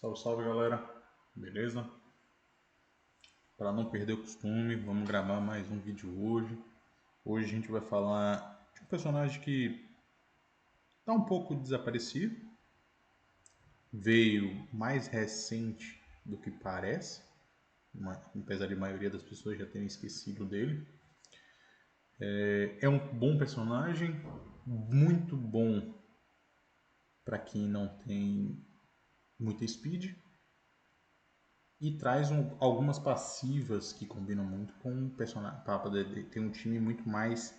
Salve, salve galera, beleza? Para não perder o costume, vamos gravar mais um vídeo hoje. Hoje a gente vai falar de um personagem que está um pouco desaparecido, veio mais recente do que parece, apesar de a maioria das pessoas já terem esquecido dele. É um bom personagem, muito bom para quem não tem muita speed. E traz algumas passivas que combinam muito com o personagem, para poder ter um time muito mais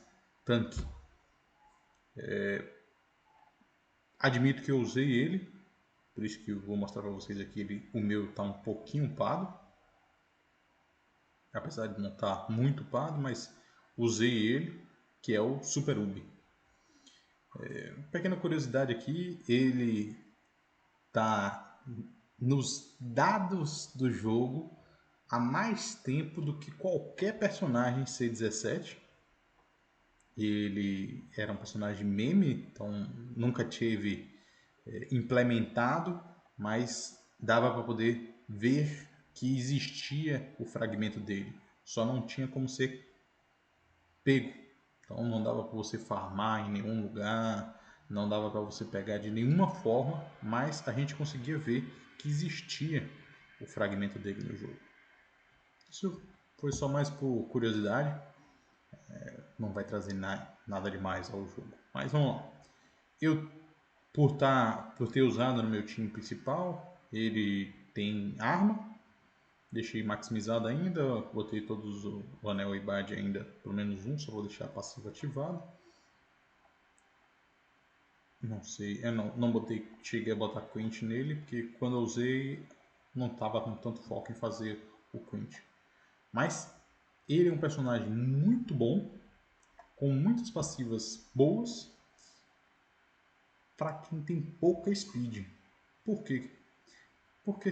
tanque. Admito que eu usei ele, por isso que eu vou mostrar para vocês aqui, o meu está um pouquinho upado, apesar de não estar muito upado, mas usei ele, que é o Super Ubi. Pequena curiosidade aqui, ele está nos dados do jogo há mais tempo do que qualquer personagem C17. Ele era um personagem meme, então nunca teve implementado, mas dava para poder ver que existia o fragmento dele. Só não tinha como ser pego. Então não dava para você farmar em nenhum lugar, não dava para você pegar de nenhuma forma, mas a gente conseguia ver que existia o fragmento dele no jogo. Isso foi só mais por curiosidade, não vai trazer nada demais ao jogo. Mas vamos lá. Eu, por ter usado no meu time principal, ele tem arma, deixei maximizado ainda, botei todos o anel e bad ainda, pelo menos um, só vou deixar a passiva ativada. Não sei, eu não botei, cheguei a botar Quint nele, porque quando eu usei não estava com tanto foco em fazer o Quint. Mas ele é um personagem muito bom, com muitas passivas boas, para quem tem pouca speed. Por quê? Porque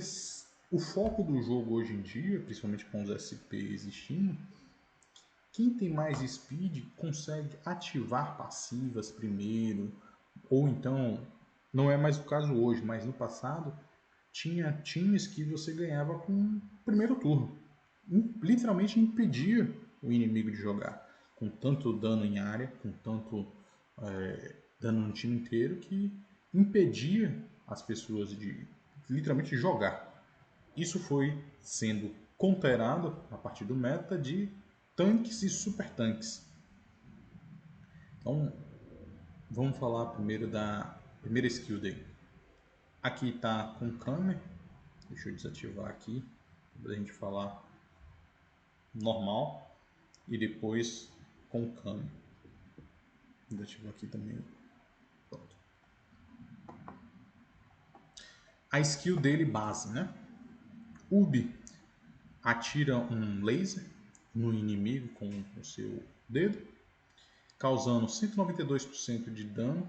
o foco do jogo hoje em dia, principalmente com os SP existindo, quem tem mais speed consegue ativar passivas primeiro, ou então, não é mais o caso hoje, mas no passado, tinha times que você ganhava com o primeiro turno. Literalmente impedia o inimigo de jogar, com tanto dano em área, com tanto dano no time inteiro, que impedia as pessoas de literalmente jogar. Isso foi sendo conterado a partir do meta de tanques e super tanques. Então, vamos falar primeiro da primeira skill dele. Aqui está com Kame. Deixa eu desativar aqui para a gente falar normal e depois com Kame. Vou desativar aqui também. Pronto. A skill dele base, né? Ubi atira um laser no inimigo com o seu dedo, causando 192% de dano.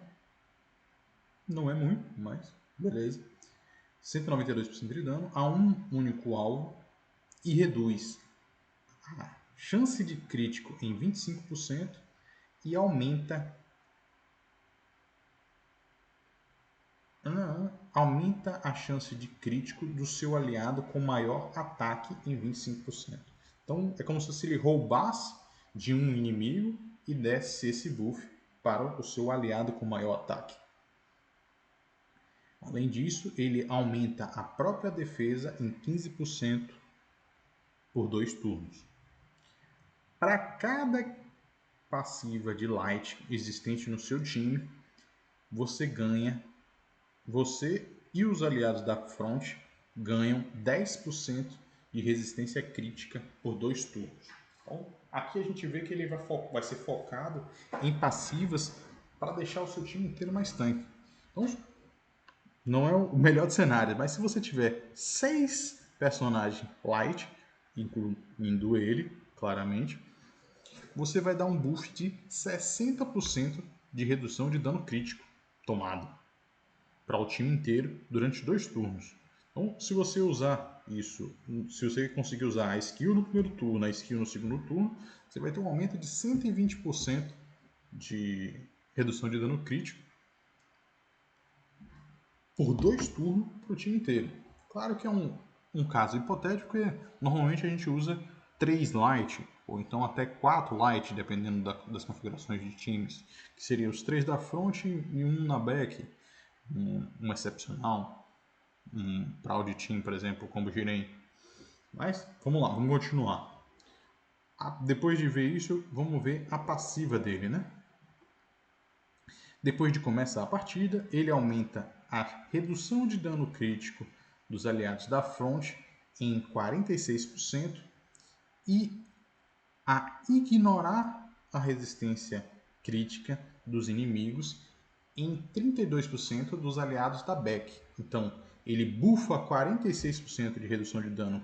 Não é muito, mas beleza. 192% de dano a um único alvo e reduz a chance de crítico em 25% e aumenta a chance de crítico do seu aliado com maior ataque em 25%. Então é como se ele roubasse de um inimigo e desse esse buff para o seu aliado com maior ataque. Além disso, ele aumenta a própria defesa em 15% por 2 turnos. Para cada passiva de Light existente no seu time, você e os aliados da front ganham 10% de resistência crítica por 2 turnos. Então, aqui a gente vê que ele vai ser focado em passivas para deixar o seu time inteiro mais tanque. Então, não é o melhor dos cenários, mas se você tiver 6 personagens light, incluindo ele, claramente, você vai dar um buff de 60% de redução de dano crítico tomado para o time inteiro durante 2 turnos. Então, se você usar isso, se você conseguir usar a skill no primeiro turno, a skill no segundo turno, você vai ter um aumento de 120% de redução de dano crítico por 2 turnos para o time inteiro. Claro que é um caso hipotético e normalmente a gente usa 3 light, ou então até 4 light, dependendo das configurações de times, que seriam os 3 da front e um na back, um excepcional, um proud team, por exemplo, como Jiren. Mas vamos lá, vamos continuar. Depois de ver isso, vamos ver a passiva dele, né? Depois de começar a partida, ele aumenta a redução de dano crítico dos aliados da front em 46% e a ignorar a resistência crítica dos inimigos em 32% dos aliados da back. Então, ele bufa 46% de redução de dano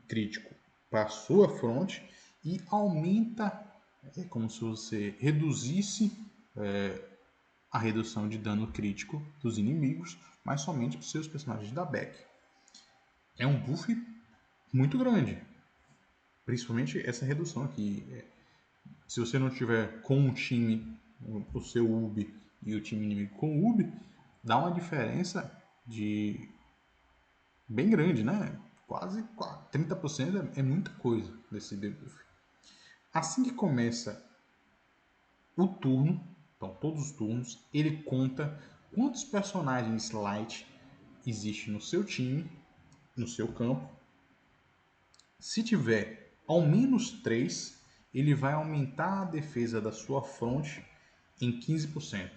crítico para a sua front e aumenta, como se você reduzisse a redução de dano crítico dos inimigos, mas somente para os seus personagens da back. É um buff muito grande, principalmente essa redução aqui. Se você não tiver com um time, o seu UB e o time inimigo com o UB, dá uma diferença de bem grande, né? Quase 30% é muita coisa desse debuff. Assim que começa o turno, então todos os turnos, ele conta quantos personagens light existe no seu time, no seu campo. Se tiver ao menos 3, ele vai aumentar a defesa da sua front em 15%.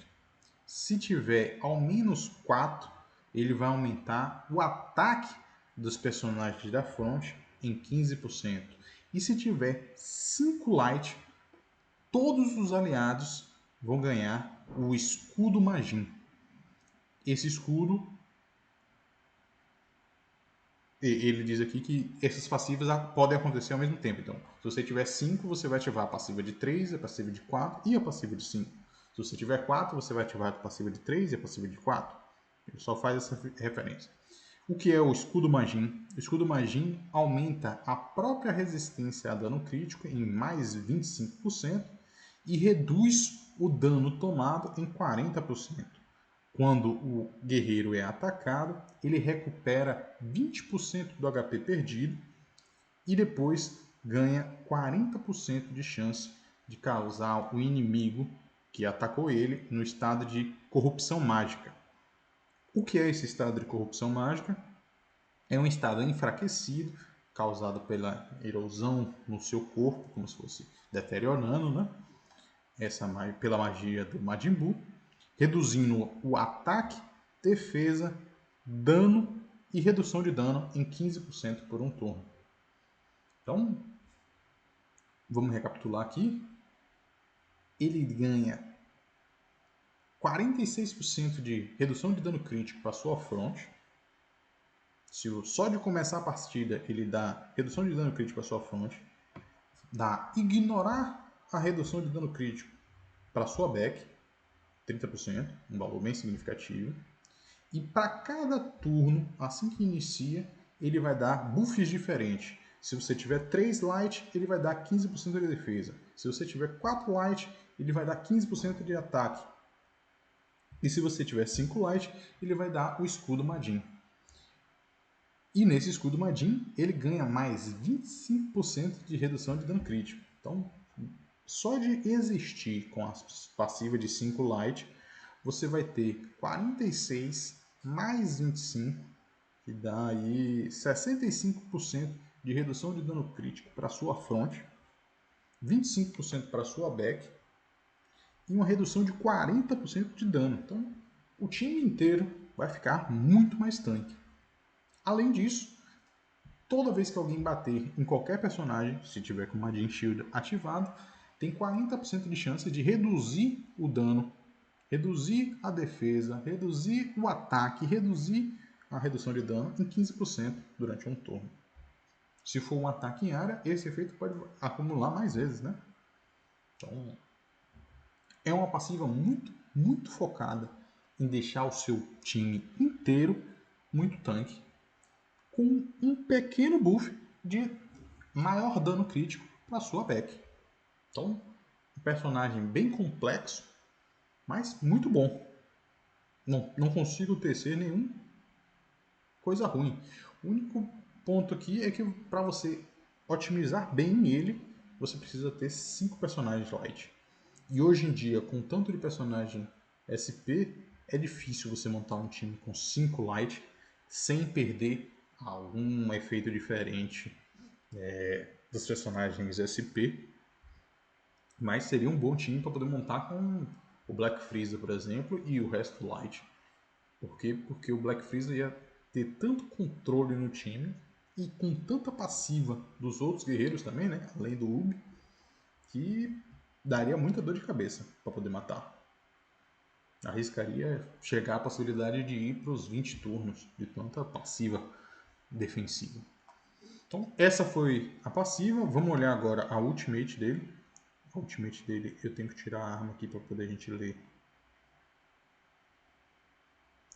Se tiver ao menos 4, ele vai aumentar o ataque dos personagens da front em 15%. E se tiver 5 light, todos os aliados vão ganhar o escudo Magin. Esse escudo, ele diz aqui que essas passivas podem acontecer ao mesmo tempo. Então, se você tiver 5, você vai ativar a passiva de 3, a passiva de 4 e a passiva de 5. Se você tiver 4, você vai ativar a passiva de 3 e a passiva de 4. Ele só faz essa referência. O que é o escudo Magin? O escudo Magin aumenta a própria resistência a dano crítico em mais 25% e reduz o dano tomado em 40%. Quando o guerreiro é atacado, ele recupera 20% do HP perdido e depois ganha 40% de chance de causar o inimigo que atacou ele no estado de corrupção mágica. O que é esse estado de corrupção mágica? É um estado enfraquecido, causado pela erosão no seu corpo, como se fosse deteriorando, né? Pela magia do Majin Buu, reduzindo o ataque, defesa, dano e redução de dano em 15% por um turno. Então, vamos recapitular aqui. Ele ganha 46% de redução de dano crítico para sua front. Se só de começar a partida ele dá redução de dano crítico para sua front, dá ignorar a redução de dano crítico para sua back, 30%, um valor bem significativo. E para cada turno, assim que inicia, ele vai dar buffs diferentes. Se você tiver 3 light, ele vai dar 15% de defesa. Se você tiver 4 light, ele vai dar 15% de ataque. E se você tiver 5 light, ele vai dar o escudo Majin. E nesse escudo Majin, ele ganha mais 25% de redução de dano crítico. Então, só de existir com a passiva de 5 light, você vai ter 46 mais 25, que dá aí 65% de redução de dano crítico para sua front, 25% para sua back e uma redução de 40% de dano. Então, o time inteiro vai ficar muito mais tanque. Além disso, toda vez que alguém bater em qualquer personagem, se tiver com o Majin Shield ativado, tem 40% de chance de reduzir o dano, reduzir a defesa, reduzir o ataque, reduzir a redução de dano em 15% durante um turno. Se for um ataque em área, esse efeito pode acumular mais vezes, né? Então, é uma passiva muito focada em deixar o seu time inteiro muito tanque, com um pequeno buff de maior dano crítico para sua back. Então, um personagem bem complexo, mas muito bom. Não consigo tecer nenhum coisa ruim. O único ponto aqui é que para você otimizar bem ele, você precisa ter 5 personagens light. E hoje em dia, com tanto de personagem SP, é difícil você montar um time com 5 light sem perder algum efeito diferente dos personagens SP. Mas seria um bom time para poder montar com o Black Freezer, por exemplo, e o resto light. Por quê? Porque o Black Freezer ia ter tanto controle no time e com tanta passiva dos outros guerreiros também, né? Além do Ubi, que daria muita dor de cabeça para poder matar. Arriscaria chegar a possibilidade de ir para os 20 turnos de tanta passiva defensiva. Então, essa foi a passiva. Vamos olhar agora a ultimate dele. A ultimate dele, eu tenho que tirar a arma aqui para poder a gente ler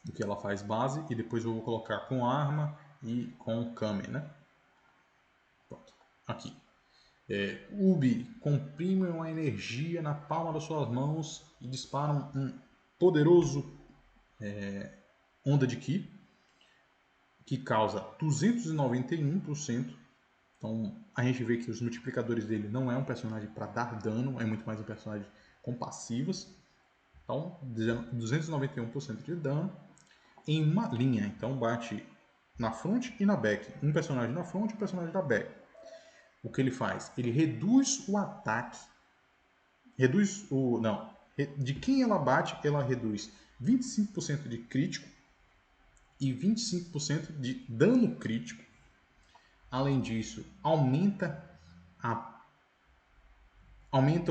o que ela faz base. E depois eu vou colocar com arma e com Kame, né? Pronto. Aqui. Ubi comprime uma energia na palma das suas mãos e dispara um poderoso onda de Ki que causa 291%. Então a gente vê que os multiplicadores dele não é um personagem para dar dano, é muito mais um personagem com passivas. Então 291% de dano em uma linha. Então bate na front e na back. Um personagem na front e um personagem na back. O que ele faz? Ele reduz o ataque. Reduz o. Não. De quem ela bate, ela reduz 25% de crítico e 25% de dano crítico. Além disso, aumenta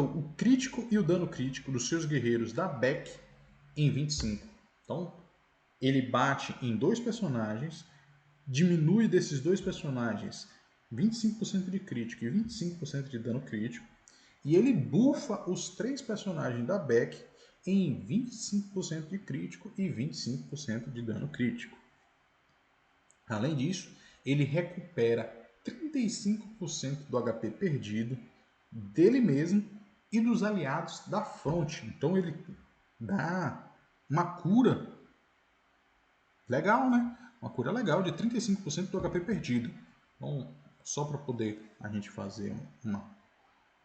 o crítico e o dano crítico dos seus guerreiros da back em 25. Então, ele bate em 2 personagens, diminui desses 2 personagens 25% de crítico e 25% de dano crítico, e ele buffa os 3 personagens da back em 25% de crítico e 25% de dano crítico. Além disso, ele recupera 35% do HP perdido dele mesmo e dos aliados da front. Então ele dá uma cura legal, né? Uma cura legal de 35% do HP perdido. Então, só para poder a gente fazer uma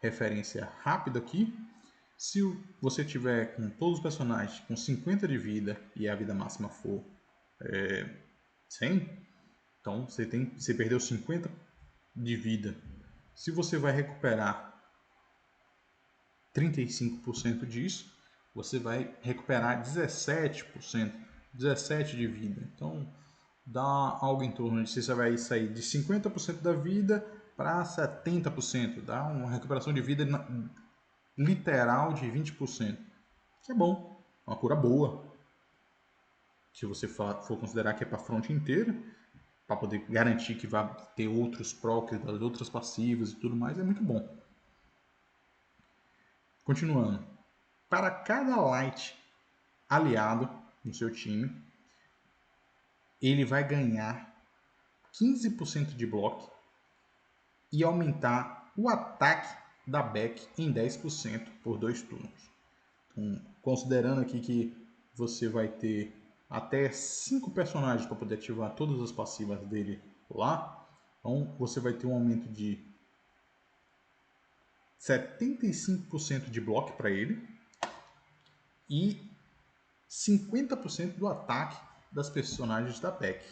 referência rápida aqui, se você tiver com todos os personagens com 50 de vida e a vida máxima for 100, então você perdeu 50 de vida. Se você vai recuperar 35% disso, você vai recuperar 17% de vida. Então dá algo em torno de você vai sair de 50% da vida para 70%. Dá uma recuperação de vida literal de 20%. Que é bom, uma cura boa. Se você for considerar que é para a front inteira, para poder garantir que vai ter outros procs das outras passivas e tudo mais, é muito bom. Continuando. Para cada light aliado no seu time, ele vai ganhar 15% de bloco e aumentar o ataque da back em 10% por 2 turnos. Então, considerando aqui que você vai ter até 5 personagens para poder ativar todas as passivas dele lá, então você vai ter um aumento de 75% de bloco para ele e 50% do ataque das personagens da back.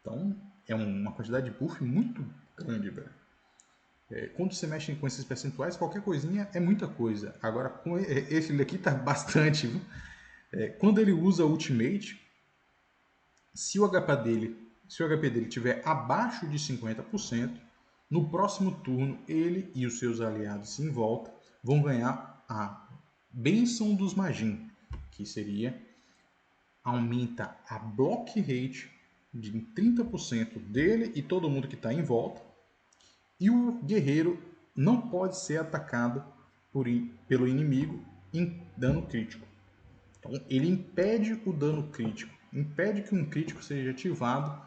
Então é uma quantidade de buff muito grande, velho. Quando você mexe com esses percentuais, qualquer coisinha é muita coisa. Agora, com esse daqui tá bastante, viu? Quando ele usa Ultimate, se o HP dele tiver abaixo de 50%, no próximo turno ele e os seus aliados em volta vão ganhar a Bênção dos Magin, que seria aumenta a block rate de 30% dele e todo mundo que está em volta, e o guerreiro não pode ser atacado pelo inimigo em dano crítico. Então ele impede o dano crítico, impede que um crítico seja ativado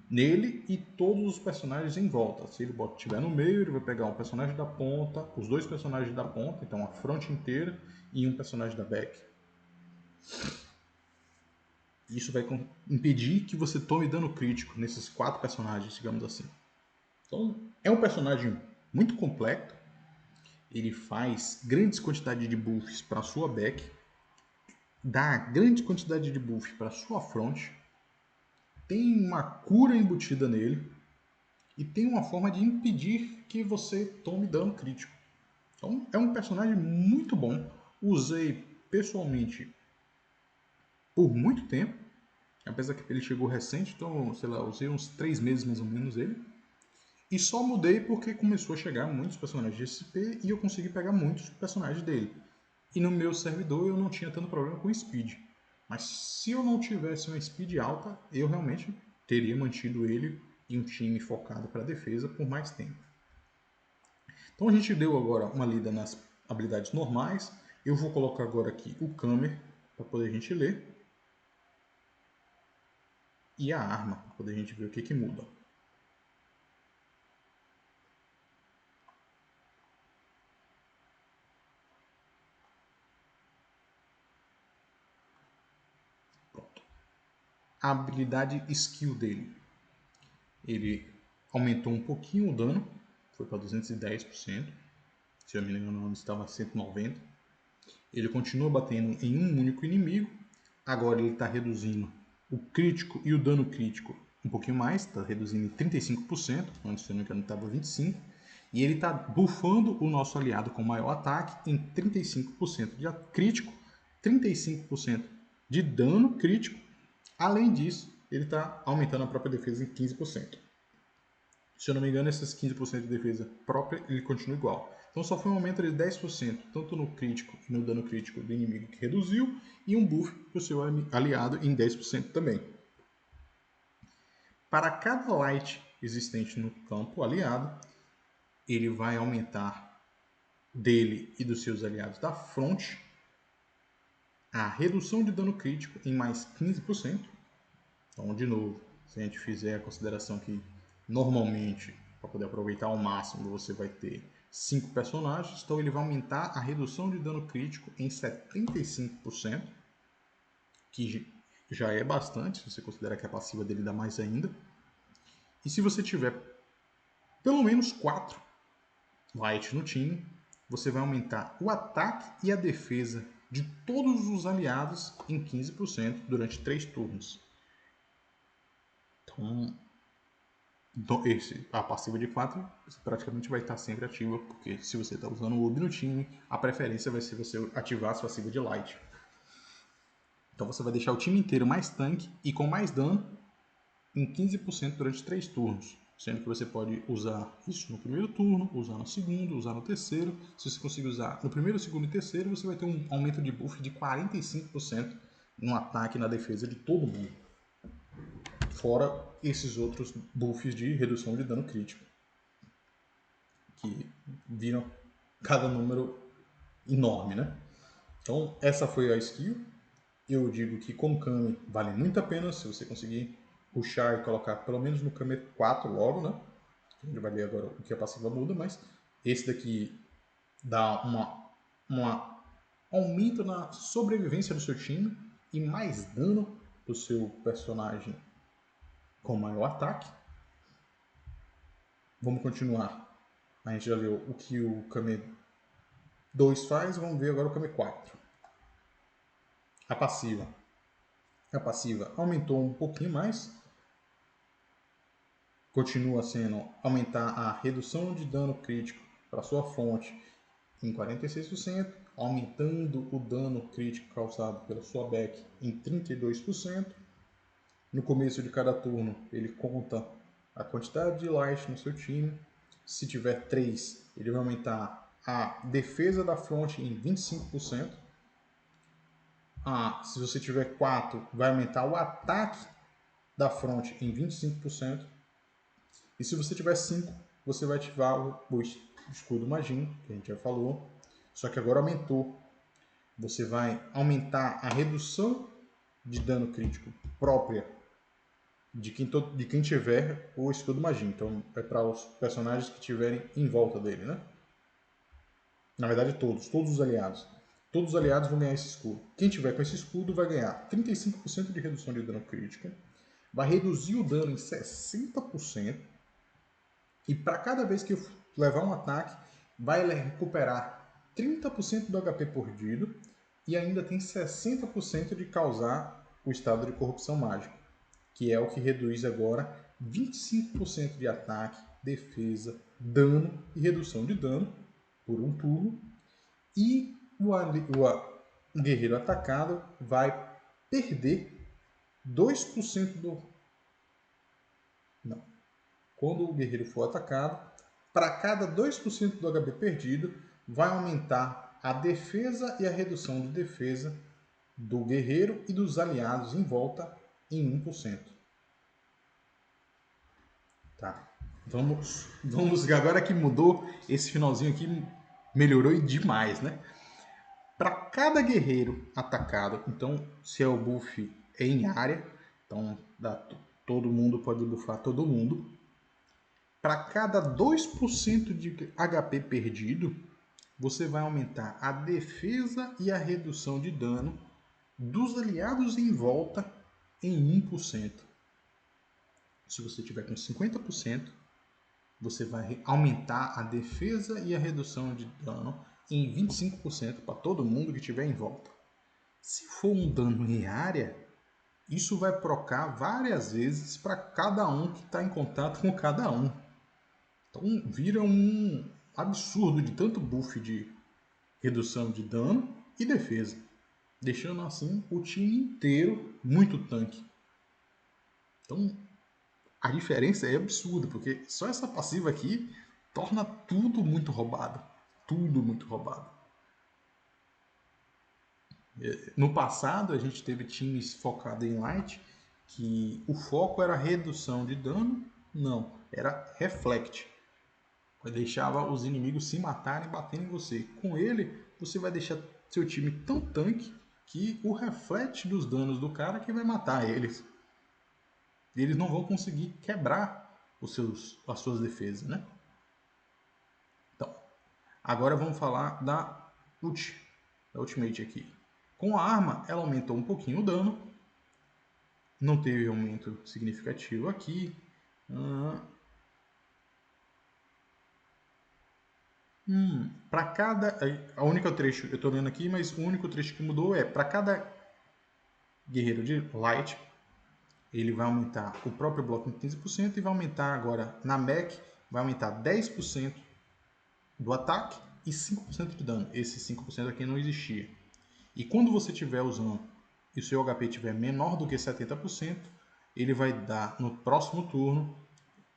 nele e todos os personagens em volta. Se ele estiver no meio, ele vai pegar um personagem da ponta, os 2 personagens da ponta, então a front inteira, e um personagem da back. Isso vai impedir que você tome dano crítico nesses 4 personagens, digamos assim. Então, é um personagem muito completo. Ele faz grandes quantidades de buffs para sua back, dá grande quantidade de buff para sua front, tem uma cura embutida nele e tem uma forma de impedir que você tome dano crítico. Então, é um personagem muito bom. Usei pessoalmente por muito tempo, apesar que ele chegou recente, então, sei lá, usei uns 3 meses mais ou menos ele. E só mudei porque começou a chegar muitos personagens de SP e eu consegui pegar muitos personagens dele. E no meu servidor eu não tinha tanto problema com speed. Mas se eu não tivesse uma speed alta, eu realmente teria mantido ele e um time focado para defesa por mais tempo. Então a gente deu agora uma lida nas habilidades normais. Eu vou colocar agora aqui o Kamer para poder a gente ler. E a arma, para poder a gente ver o que muda. Pronto. A habilidade skill dele. Ele aumentou um pouquinho o dano, foi para 210%. Se eu me engano, estava 190%. Ele continua batendo em um único inimigo. Agora ele está reduzindo o crítico e o dano crítico um pouquinho mais, está reduzindo em 35%, antes se eu não me engano estava 25%. E ele está buffando o nosso aliado com maior ataque em 35% de crítico, 35% de dano crítico. Além disso, ele está aumentando a própria defesa em 15%. Se eu não me engano, esses 15% de defesa própria, ele continua igual. Então só foi um aumento de 10%, tanto no crítico e no dano crítico do inimigo que reduziu, e um buff para o seu aliado em 10% também. Para cada light existente no campo aliado, ele vai aumentar dele e dos seus aliados da front a redução de dano crítico em mais 15%. Então, de novo, se a gente fizer a consideração que normalmente, para poder aproveitar ao máximo, você vai ter 5 personagens, então ele vai aumentar a redução de dano crítico em 75%, que já é bastante, se você considerar que a passiva dele dá mais ainda. E se você tiver pelo menos 4 light no time, você vai aumentar o ataque e a defesa de todos os aliados em 15% durante 3 turnos. Então, a passiva de 4 praticamente vai estar sempre ativa, porque se você está usando o Ubi no time, a preferência vai ser você ativar a sua passiva de Light. Então você vai deixar o time inteiro mais tanque e com mais dano em 15% durante 3 turnos. Sendo que você pode usar isso no primeiro turno, usar no segundo, usar no terceiro. Se você conseguir usar no primeiro, segundo e terceiro, você vai ter um aumento de buff de 45% no ataque e na defesa de todo mundo. Fora esses outros buffs de redução de dano crítico, que viram cada número enorme, né? Então, essa foi a skill. Eu digo que com Kami vale muito a pena se você conseguir puxar e colocar pelo menos no Kami 4 logo, né? A gente vai ver agora o que a passiva muda, mas esse daqui dá uma aumento na sobrevivência do seu time e mais dano do seu personagem com maior ataque. Vamos continuar. A gente já viu o que o Kami 2 faz, vamos ver agora o Kami 4. A passiva. A passiva aumentou um pouquinho mais. Continua sendo aumentar a redução de dano crítico para sua fonte em 46%, aumentando o dano crítico causado pela sua back em 32%. No começo de cada turno, ele conta a quantidade de light no seu time. Se tiver 3, ele vai aumentar a defesa da fronte em 25%. Se você tiver 4, vai aumentar o ataque da fronte em 25%. E se você tiver 5, você vai ativar o escudo Magin, que a gente já falou. Só que agora aumentou. Você vai aumentar a redução de dano crítico própria de quem tiver o escudo Magin. Então é para os personagens que estiverem em volta dele, né? Na verdade todos os aliados. Todos os aliados vão ganhar esse escudo. Quem tiver com esse escudo vai ganhar 35% de redução de dano crítica, vai reduzir o dano em 60%, e para cada vez que eu levar um ataque, vai recuperar 30% do HP perdido e ainda tem 60% de causar o estado de corrupção mágica, que é o que reduz agora 25% de ataque, defesa, dano e redução de dano por um turno. E o guerreiro atacado vai perder 2% do... Não. Quando o guerreiro for atacado, para cada 2% do HP perdido, vai aumentar a defesa e a redução de defesa do guerreiro e dos aliados em volta em 1%. Tá. Vamos agora que mudou, esse finalzinho aqui melhorou demais, né? Para cada guerreiro atacado, então se é o buff em área, então todo mundo pode buffar todo mundo. Para cada 2% de HP perdido, você vai aumentar a defesa e a redução de dano dos aliados em volta em 1%. Se você tiver com 50%, você vai aumentar a defesa e a redução de dano em 25% para todo mundo que estiver em volta. Se for um dano em área, isso vai procar várias vezes para cada um que está em contato com cada um. Então vira um absurdo de tanto buff de redução de dano e defesa, deixando assim o time inteiro muito tanque. Então a diferença é absurda, porque só essa passiva aqui torna tudo muito roubado. Tudo muito roubado. No passado a gente teve times focados em light, que o foco era redução de dano, não, era reflect. Deixava os inimigos se matarem batendo em você. Com ele, você vai deixar seu time tão tanque que o reflete dos danos do cara que vai matar eles. Eles não vão conseguir quebrar as suas defesas, né? Então, agora vamos falar da Ultimate aqui. Com a arma, ela aumentou um pouquinho o dano. Não teve aumento significativo aqui. Para cada... A única trecho, eu estou lendo aqui, mas o único trecho que mudou é para cada guerreiro de Light, ele vai aumentar o próprio bloco em 15% e vai aumentar agora na mech, vai aumentar 10% do ataque e 5% de dano. Esse 5% aqui não existia. E quando você estiver usando e o seu HP estiver menor do que 70%, ele vai dar no próximo turno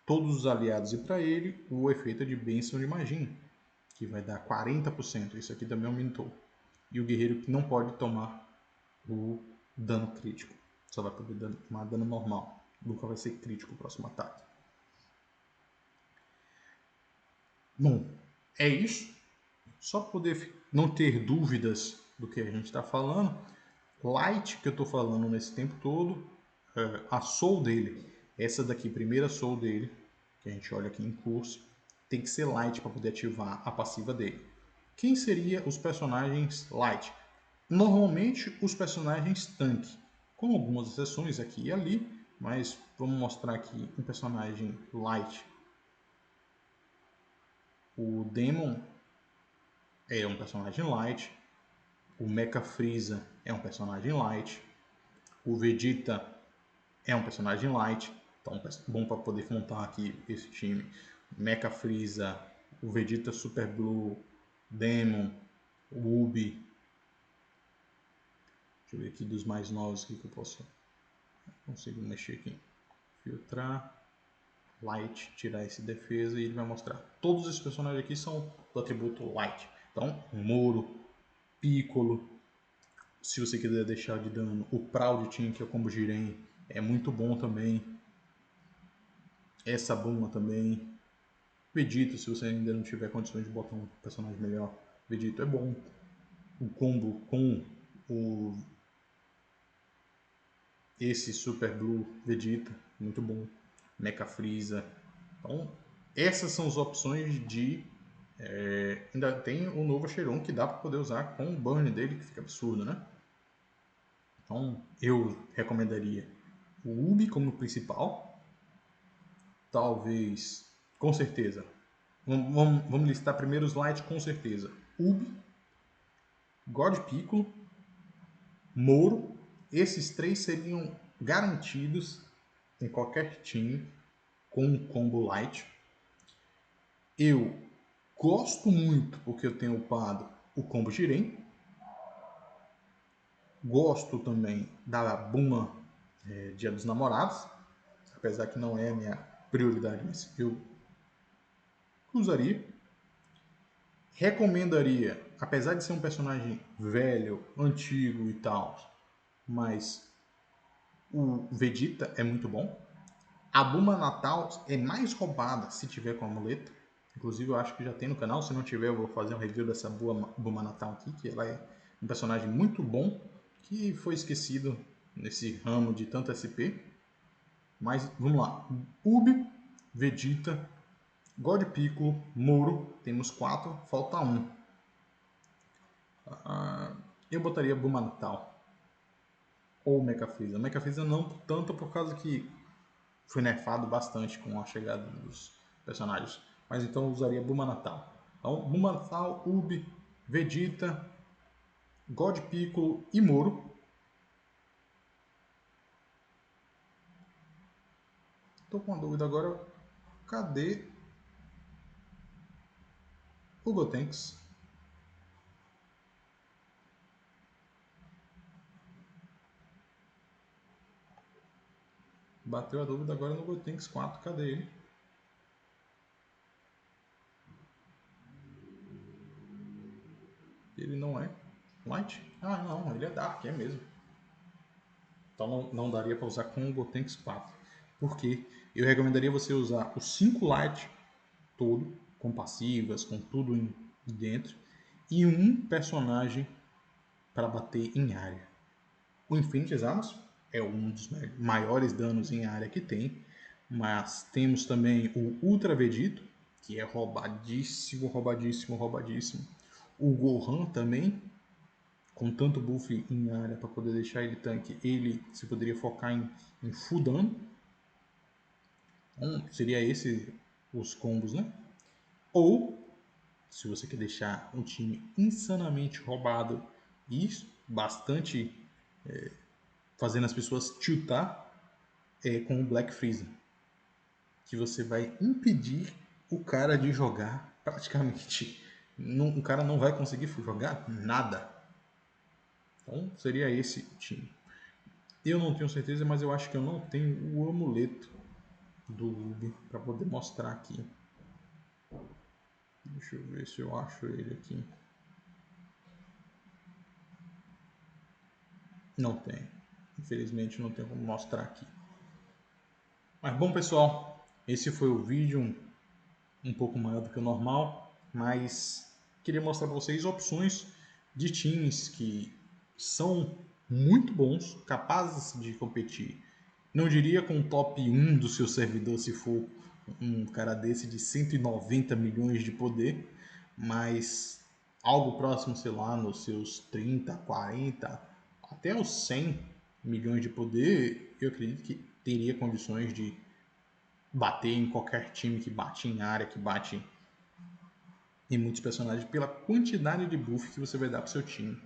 todos os aliados e para ele o efeito de bênção de magia, que vai dar 40%. Isso aqui também aumentou. E o guerreiro não pode tomar o dano crítico. Só vai poder tomar dano normal. Nunca vai ser crítico o próximo ataque. Bom, é isso. Só para poder não ter dúvidas do que a gente está falando, Light que eu estou falando nesse tempo todo, a soul dele, essa daqui, primeira soul dele, que a gente olha aqui em curso, tem que ser Light para poder ativar a passiva dele. Quem seria os personagens Light? Normalmente os personagens tanque, com algumas exceções aqui e ali, mas vamos mostrar aqui um personagem Light. O Demon é um personagem Light, o Mecha Freeza é um personagem Light, o Vegeta é um personagem Light, então bom para poder montar aqui esse time. Mecha Freeza, o Vegeta Super Blue, Demon, o Ubi. Deixa eu ver aqui dos mais novos que eu consigo mexer aqui. Filtrar, Light, tirar esse defesa e ele vai mostrar. Todos esses personagens aqui são do atributo Light. Então, Moro, Piccolo. Se você quiser deixar de dano, o Proud Team, que é o combo Jiren, é muito bom também. Essa Buma também. Vegeta, se você ainda não tiver condições de botar um personagem melhor, Vegeta é bom. O combo com esse Super Blue Vegeta, muito bom. Mecha Freeza. Então, essas são as opções de Ainda tem o novo Cheiron que dá para poder usar com o burn dele, que fica absurdo, né? Então eu recomendaria o Ubi como principal. Talvez, com certeza. Vamos listar primeiro os light com certeza. Ubi, God Piccolo, Moro. Esses três seriam garantidos em qualquer time com um combo light. Eu gosto muito porque eu tenho upado o combo Jiren. Gosto também da Buma Dia dos Namorados, apesar que não é a minha prioridade, mas eu usaria. Recomendaria, apesar de ser um personagem velho, antigo e tal, mas o Vegeta é muito bom. A Buma Natal é mais roubada se tiver com amuleto. Inclusive eu acho que já tem no canal, se não tiver eu vou fazer um review dessa Buma Natal aqui, que ela é um personagem muito bom, que foi esquecido nesse ramo de tanto SP. Mas vamos lá, Ubi, Vegeta, God Piccolo, Moro, temos 4, falta 1. Eu botaria Buma Natal ou Mecha Freeza. Mecha Freeza não tanto por causa que foi nerfado bastante com a chegada dos personagens. Mas então eu usaria Buma Natal. Então, Buma Natal, Ubi, Vegeta, God Piccolo e Moro. Tô com uma dúvida agora. Cadê o Gotenks? Bateu a dúvida agora no Gotenks 4. Cadê ele? Ele não é Light? Ah, não. Ele é Dark, é mesmo. Então não daria para usar com o Gotenks 4. Porque eu recomendaria você usar o 5 Light todo, com passivas, com tudo dentro, e um personagem para bater em área. O Infinity Examus é um dos maiores danos em área que tem, mas temos também o Ultra Vegito, que é roubadíssimo, roubadíssimo, roubadíssimo. O Gohan também, com tanto buff em área para poder deixar ele tanque, ele se poderia focar em full dano. Então, seria esse os combos, né? Ou, se você quer deixar um time insanamente roubado e bastante fazendo as pessoas tiltar, com o Black Freezer, que você vai impedir o cara de jogar praticamente. O cara não vai conseguir jogar nada. Então seria esse o time. Eu não tenho certeza, mas eu acho que eu não tenho o amuleto do Ubi para poder mostrar aqui. Deixa eu ver se eu acho ele aqui. Não tem. Infelizmente não tem como mostrar aqui. Mas bom, pessoal, esse foi o vídeo um pouco maior do que o normal, mas queria mostrar para vocês opções de times que são muito bons, capazes de competir. Não diria com o top 1 do seu servidor se for um cara desse de 190 milhões de poder, mas algo próximo, sei lá, nos seus 30, 40, até os 100 milhões de poder, eu acredito que teria condições de bater em qualquer time que bate em área, que bate em muitos personagens, pela quantidade de buff que você vai dar para o seu time.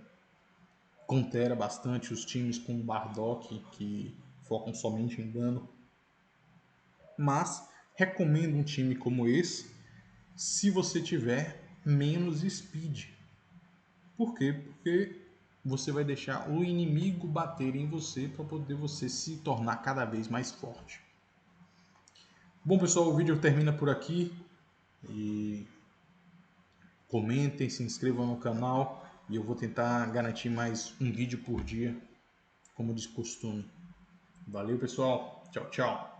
Contera bastante os times com Bardock, que focam somente em dano. Mas recomendo um time como esse se você tiver menos speed. Por quê? Porque você vai deixar o inimigo bater em você para poder você se tornar cada vez mais forte. Bom, pessoal, o vídeo termina por aqui. E comentem, se inscrevam no canal e eu vou tentar garantir mais um vídeo por dia, como de costume. Valeu, pessoal. Tchau, tchau.